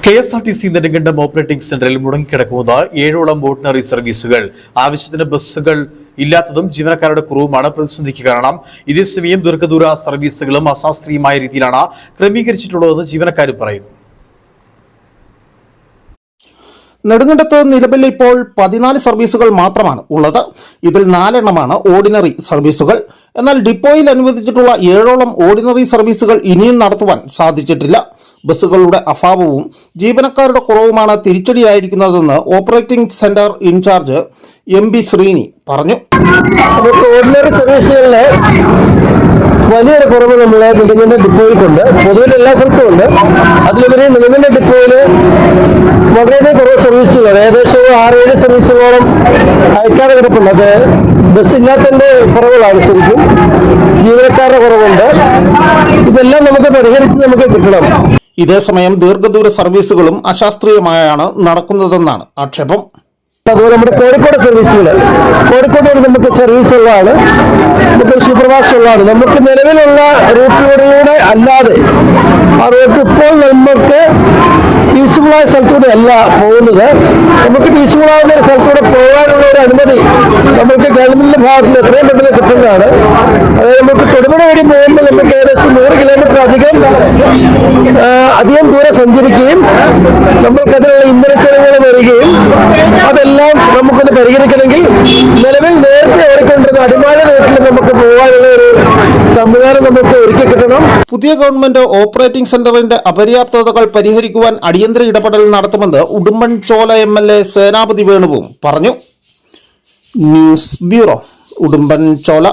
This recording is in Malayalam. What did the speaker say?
KSRTC നെടുങ്കണ്ടം ഓപ്പറേറ്റിംഗ് സെന്ററിൽ മുടങ്ങിക്കിടക്കുന്നത് 7ഓളം ഓർഡിനറി സർവീസുകൾ. ആവശ്യത്തിന് ബസ്സുകൾ ഇല്ലാത്തതും ജീവനക്കാരുടെ കുറവുമാണ് പ്രതിസന്ധിക്ക് കാരണം. ഇതേസമയം ദീർഘദൂര സർവീസുകളും അശാസ്ത്രീയമായ രീതിയിലാണ് ക്രമീകരിച്ചിട്ടുള്ളതെന്ന് ജീവനക്കാരും പറയുന്നു. നെടുങ്കണ്ടത്ത് നിലവിൽ ഇപ്പോൾ 14 സർവീസുകൾ മാത്രമാണ് ഉള്ളത്. ഇതിൽ 4 എണ്ണമാണ് ഓർഡിനറി സർവീസുകൾ. എന്നാൽ ഡിപ്പോയിൽ അനുവദിച്ചിട്ടുള്ള 7ഓളം ഓർഡിനറി സർവീസുകൾ ഇനിയും നടത്തുവാൻ സാധിച്ചിട്ടില്ല. ബസ്സുകളുടെ അഭാവവും ജീവനക്കാരുടെ കുറവുമാണ് തിരിച്ചടിയായിരിക്കുന്നതെന്ന് operating centre in charge MB Sreeni പറഞ്ഞു. ഓർഡിനറി സർവീസുകളിലെ വലിയൊരു കുറവ് നമ്മൾ നെടുങ്കണ്ടം ഡിപ്പോയിലുണ്ട്. പൊതുവിൽ എല്ലാ സ്ഥലത്തും ഉണ്ട്. അതിലുപരി നെടുങ്കണ്ടം ഡിപ്പോയിൽ വളരെ കുറവ് സർവീസുകൾ, ഏകദേശം 6-7 സർവീസുകളോളം അയക്കാതെ കിടപ്പുണ്ട്. അത് ബസ് ഇല്ലാത്തതിന്റെ കുറവുകളാണ്. ശരിക്കും ജീവനക്കാരുടെ കുറവുണ്ട്. ഇതെല്ലാം നമുക്ക് പരിഹരിച്ച് നമുക്ക് കിട്ടണം. ഇതേസമയം ദീർഘദൂര സർവീസുകളും അശാസ്ത്രീയമായാണ് നടക്കുന്നതെന്നാണ് ആക്ഷേപം. അതുപോലെ നമ്മുടെ കോഴിക്കോട് സർവീസുകൾ, കോഴിക്കോട് നമുക്ക് സർവീസ് ഉള്ളതാണ്, നമുക്ക് സൂപ്പർഫാസ്റ്റ് ഉള്ളതാണ്. നമുക്ക് നിലവിലുള്ള റൂട്ടിലൂടെ അല്ലാതെ ആ റൂട്ട് ഇപ്പോൾ നമുക്ക് പീസ്ഫുള്ളായ സ്ഥലത്തൂടെ അല്ല പോകുന്നത്. നമുക്ക് പീസ്ഫുള്ളാവുന്ന ഒരു സ്ഥലത്തൂടെ പോകാനുള്ള ഒരു അനുമതി നമുക്ക് ഗവൺമെന്റിന്റെ ഭാഗത്ത് നിന്ന് എത്രയും പെട്ടെന്ന് കിട്ടുന്നതാണ്. അതായത് നമുക്ക് തൊടുപുഴ വഴി പോകുമ്പോൾ നമുക്ക് ഏകദേശം 100 കിലോമീറ്റർ അധികം ദൂരം സഞ്ചരിക്കുകയും നമ്മൾക്കതിനുള്ള ഇന്ധനച്ചെലവുകൾ വരികയും അതെല്ലാം നമുക്കൊന്ന് പരിഹരിക്കണമെങ്കിൽ നിലവിൽ നേരത്തെ ഓടിക്കൊണ്ടിരുന്ന അടിമാലി റൂട്ടിൽ നമുക്ക് പോകാനുള്ള ഒരു സംവിധാനം നമുക്ക് ഒരുക്കി കിട്ടണം. പുതിയ ഗവൺമെന്റ് ഓപ്പറേറ്റിംഗ് സെന്ററിന്റെ അപര്യാപ്തതകൾ പരിഹരിക്കുവാൻ അടിയന്തര ഇടപെടൽ നടത്തുമെന്ന് ഉടുമ്പൻചോല MLA സേനാപതി വേണുവും പറഞ്ഞു. News bureau, Udumbanchola.